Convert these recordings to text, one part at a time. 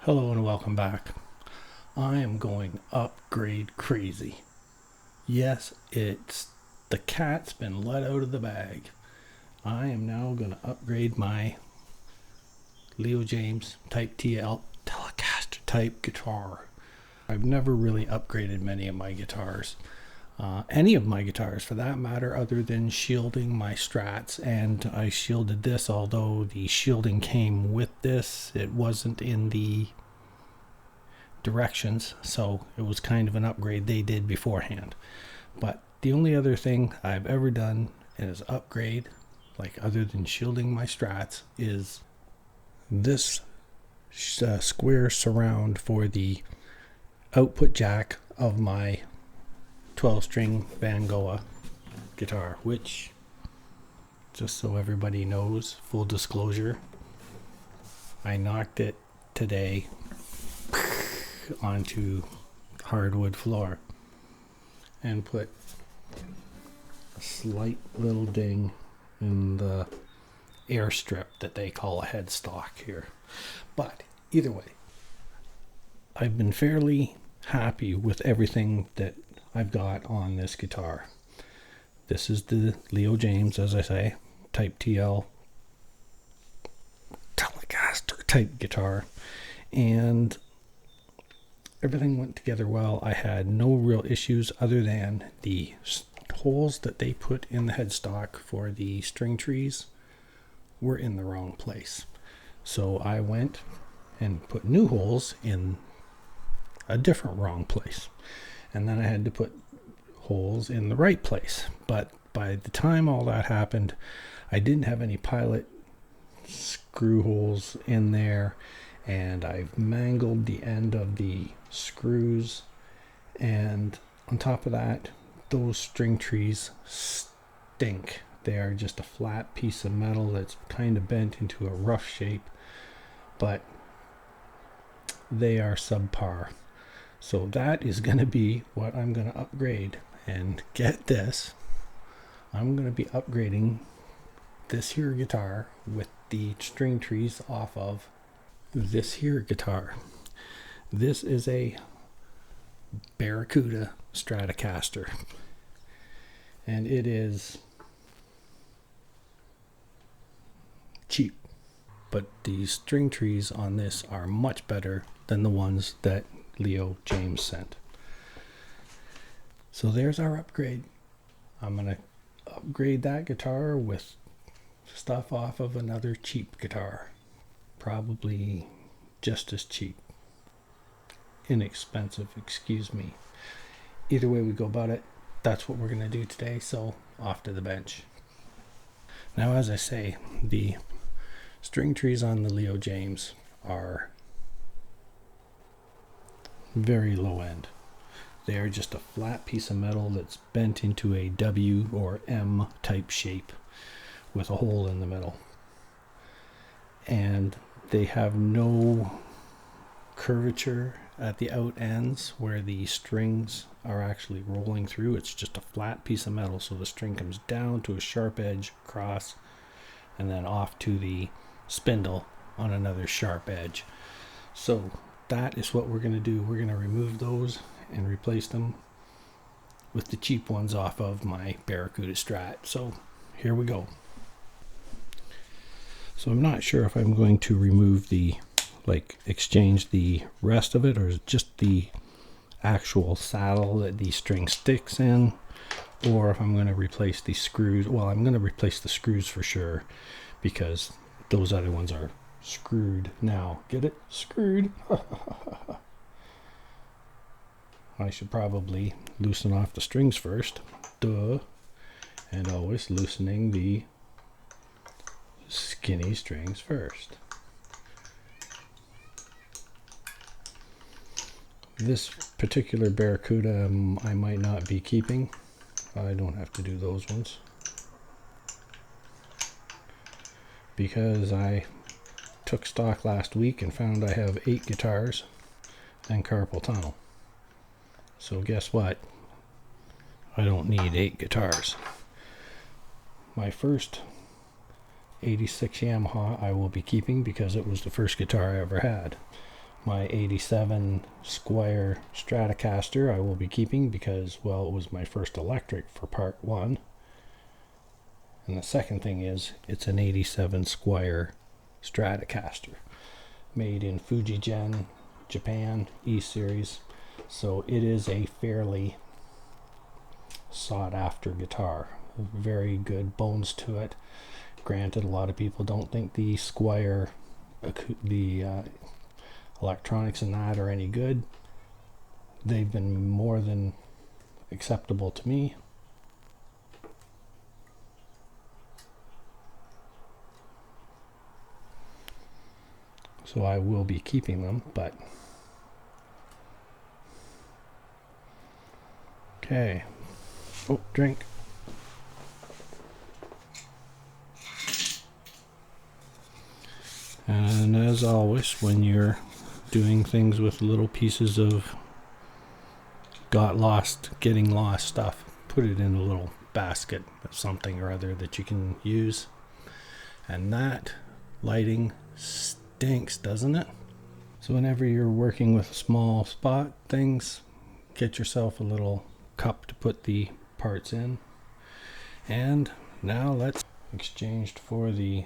Hello and welcome back. I am going upgrade crazy. Yes, the cat's been let out of the bag. I am now going to upgrade my Leo Jaymz Type TL telecaster type guitar. I've never really upgraded many of my guitars. Any of my guitars for that matter, other than shielding my Strats, and I shielded this, although the shielding came with this. It wasn't in the directions, so it was kind of an upgrade they did beforehand. But the only other thing I've ever done as upgrade, like other than shielding my Strats, is this square surround for the output jack of my 12-string Van Gogh guitar, which, just so everybody knows, full disclosure, I knocked it today onto hardwood floor and put a slight little ding in the air strip that they call a headstock here. But either way, I've been fairly happy with everything that I've got on this guitar. This is the Leo Jaymz, as I say, Type TL telecaster type guitar, and everything went together well. I had no real issues other than the holes that they put in the headstock for the string trees were in the wrong place. So I went and put new holes in a different wrong place. And then I had to put holes in the right place. But by the time all that happened, I didn't have any pilot screw holes in there, and I've mangled the end of the screws, and on top of that, those string trees stink. They are just a flat piece of metal that's kind of bent into a rough shape, but they are subpar. So that is going to be what I'm going to upgrade. And get this, I'm going to be upgrading this here guitar with the string trees off of this here guitar. This is a Barracuda Stratocaster, and it is cheap, but the string trees on this are much better than the ones that Leo Jaymz sent. So there's our upgrade. I'm going to upgrade that guitar with stuff off of another cheap guitar, probably just as cheap, inexpensive, excuse me. Either way we go about it, that's what we're going to do today. So off to the bench. Now, as I say, the string trees on the Leo Jaymz are very low end. They are just a flat piece of metal that's bent into a W or M type shape with a hole in the middle. And they have no curvature at the out ends where the strings are actually rolling through. It's just a flat piece of metal, so the string comes down to a sharp edge across and then off to the spindle on another sharp edge. So that is what we're going to do. We're going to remove those and replace them with the cheap ones off of my Barracuda Strat. So here we go. So I'm not sure if I'm going to remove exchange the rest of it, or just the actual saddle that the string sticks in, or if I'm going to replace the screws. Well, I'm going to replace the screws for sure, because those other ones are screwed now. Get it? Screwed. I should probably loosen off the strings first. Duh. And always loosening the skinny strings first. This particular Barracuda I might not be keeping. I don't have to do those ones, because I took stock last week and found I have 8 guitars and carpal tunnel. So guess what? I don't need 8 guitars. My first 86 Yamaha I will be keeping, because it was the first guitar I ever had. My 87 Squire Stratocaster I will be keeping because, well, it was my first electric for part 1. And the second thing is, it's an 87 Squire Stratocaster, made in Fujigen, Japan, E-Series. So it is a fairly sought after guitar. Very good bones to it. Granted, a lot of people don't think the Squire, the electronics in that are any good. They've been more than acceptable to me. So I will be keeping them, but okay. Oh, drink. And as always, when you're doing things with little pieces of getting lost stuff, put it in a little basket of something or other that you can use. And that lighting stinks, doesn't it? So whenever you're working with small spot things, get yourself a little cup to put the parts in. And now let's exchange for the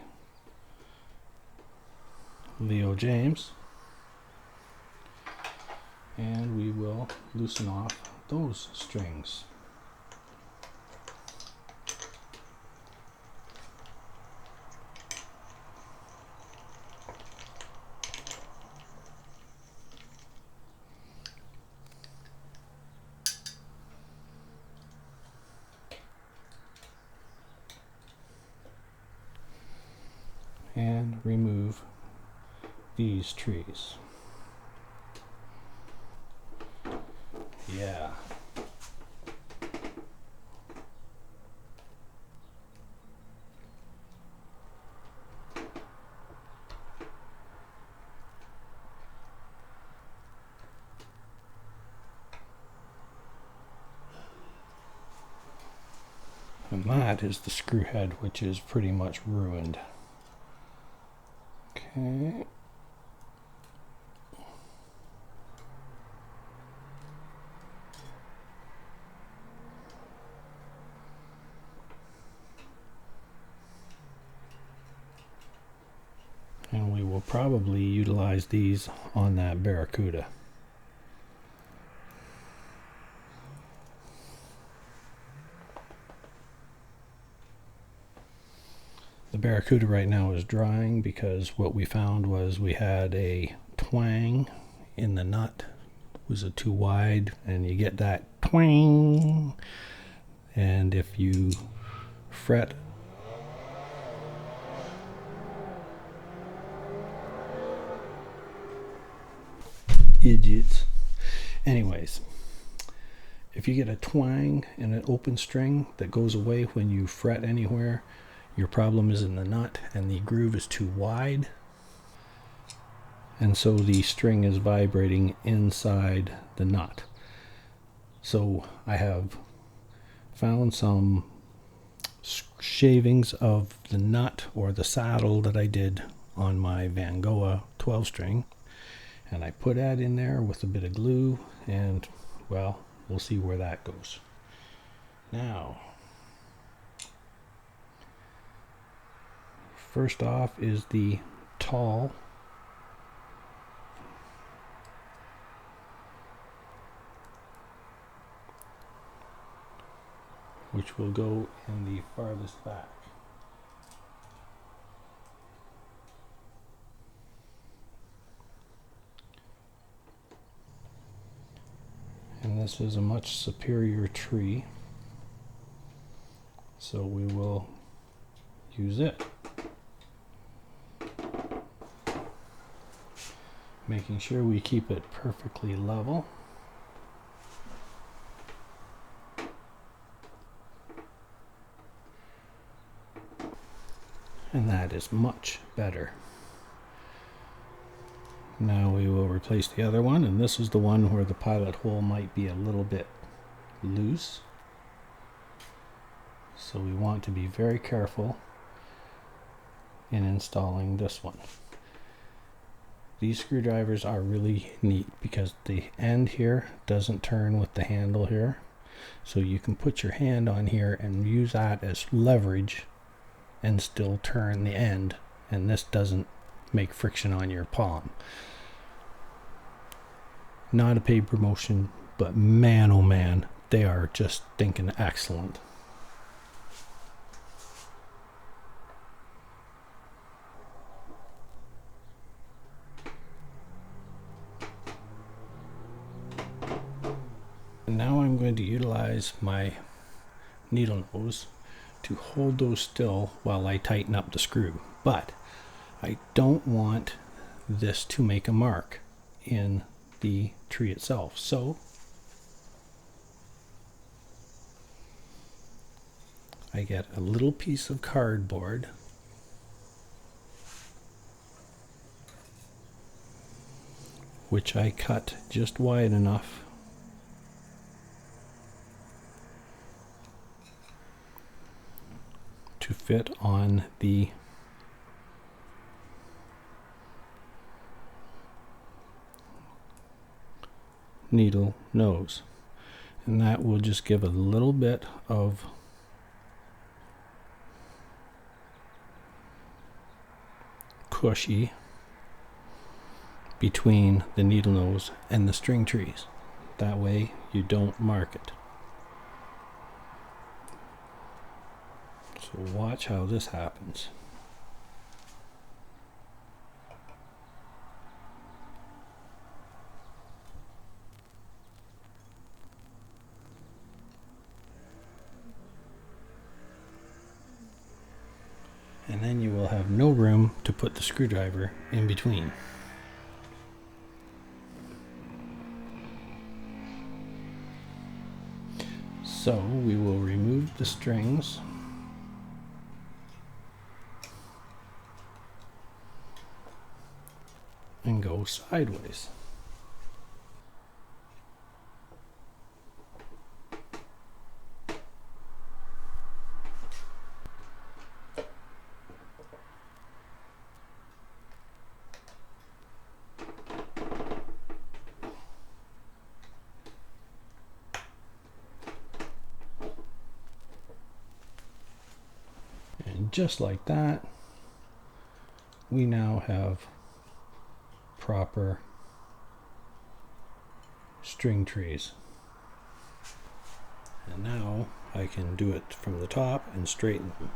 Leo Jaymz, and we will loosen off those strings. And remove these trees. Yeah. And that is the screw head, which is pretty much ruined. Okay. And we will probably utilize these on that Barracuda. The Barracuda right now is drying because what we found was we had a twang in the nut. It was too wide, and you get that twang. And if you fret idiots. Anyways, if you get a twang in an open string that goes away when you fret anywhere, your problem is in the nut and the groove is too wide, and so the string is vibrating inside the nut. So I have found some shavings of the nut or the saddle that I did on my Van Gogh 12 string, and I put that in there with a bit of glue, and well, we'll see where that goes. Now, first off is the tall, which will go in the farthest back. And this is a much superior tree, so we will use it. Making sure we keep it perfectly level. And that is much better. Now we will replace the other one, and this is the one where the pilot hole might be a little bit loose. So we want to be very careful in installing this one. These screwdrivers are really neat because the end here doesn't turn with the handle here. So you can put your hand on here and use that as leverage and still turn the end. And this doesn't make friction on your palm. Not a paid promotion, but man oh man, they are just stinking excellent. And now I'm going to utilize my needle nose to hold those still while I tighten up the screw. But I don't want this to make a mark in the tree itself. So I get a little piece of cardboard which I cut just wide enough to fit on the needle nose, and that will just give a little bit of cushy between the needle nose and the string trees. That way you don't mark it. So watch how this happens. And then you will have no room to put the screwdriver in between. So we will remove the strings and go sideways. And just like that, we now have proper string trees. And now I can do it from the top and straighten them.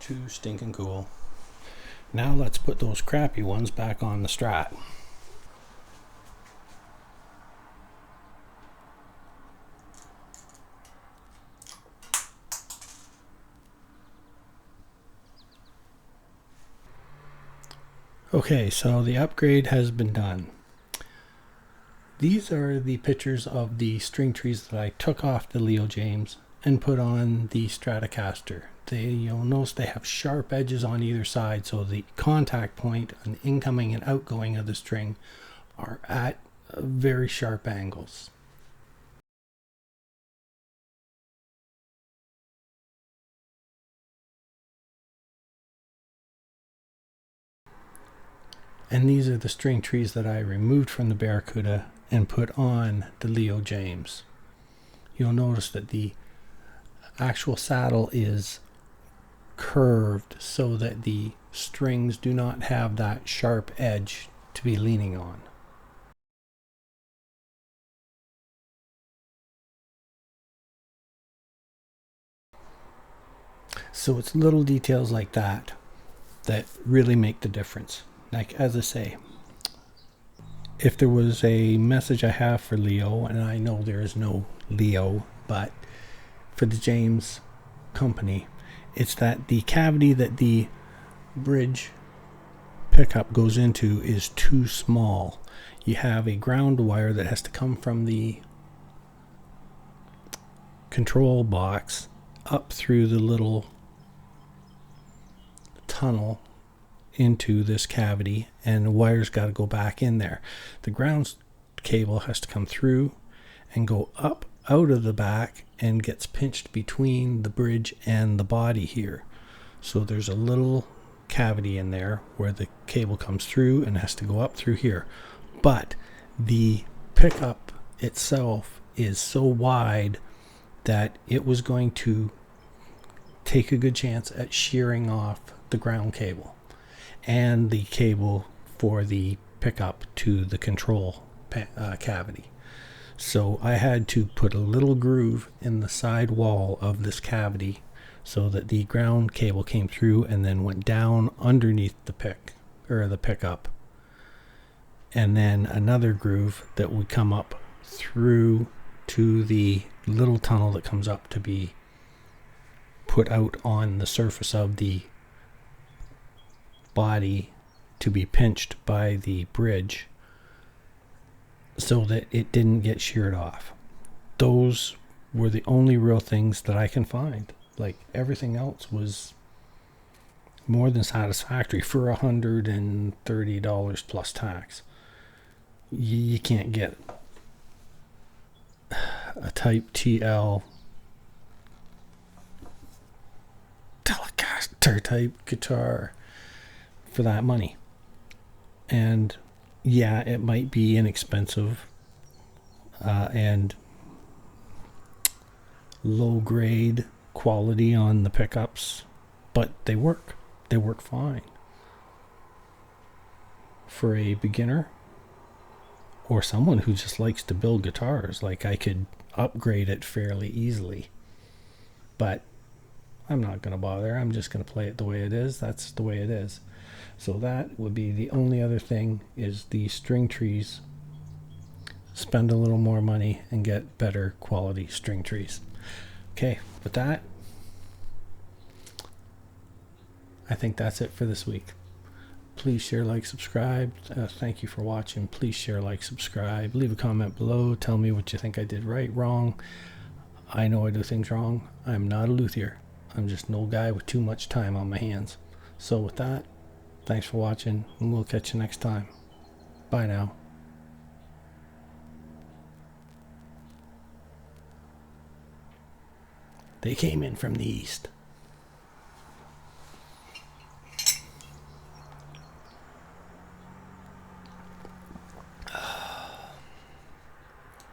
Too stinking cool. Now let's put those crappy ones back on the Strat. Okay, so the upgrade has been done. These are the pictures of the string trees that I took off the Leo Jaymz and put on the Stratocaster. You'll notice they have sharp edges on either side, so the contact point and the incoming and outgoing of the string are at very sharp angles. And these are the string trees that I removed from the Barracuda and put on the Leo Jaymz. You'll notice that the actual saddle is curved so that the strings do not have that sharp edge to be leaning on. So it's little details like that that really make the difference. Like, as I say, if there was a message I have for Leo, and I know there is no Leo, but for the Jaymz company, it's that the cavity that the bridge pickup goes into is too small. You have a ground wire that has to come from the control box up through the little tunnel into this cavity, and the wire's got to go back in there. The ground cable has to come through and go up out of the back and gets pinched between the bridge and the body here. So there's a little cavity in there where the cable comes through and has to go up through here. But the pickup itself is so wide that it was going to take a good chance at shearing off the ground cable and the cable for the pickup to the control cavity. So I had to put a little groove in the side wall of this cavity so that the ground cable came through and then went down underneath the pickup, and then another groove that would come up through to the little tunnel that comes up to be put out on the surface of the body to be pinched by the bridge so that it didn't get sheared off. Those were the only real things that I can find. Like, everything else was more than satisfactory for $130 plus tax. You can't get a Type TL telecaster type guitar for that money. And yeah, it might be inexpensive and low grade quality on the pickups, but they work fine for a beginner or someone who just likes to build guitars. Like, I could upgrade it fairly easily, but I'm not going to bother. I'm just going to play it the way it is. That's the way it is. So that would be the only other thing, is the string trees. Spend a little more money and get better quality string trees. Okay, with that, I think that's it for this week. Please share, like, subscribe. Thank you for watching. Please share, like, subscribe. Leave a comment below. Tell me what you think I did right, wrong. I know I do things wrong. I'm not a luthier. I'm just an old guy with too much time on my hands. So with that, thanks for watching, and we'll catch you next time. Bye now. They came in from the east.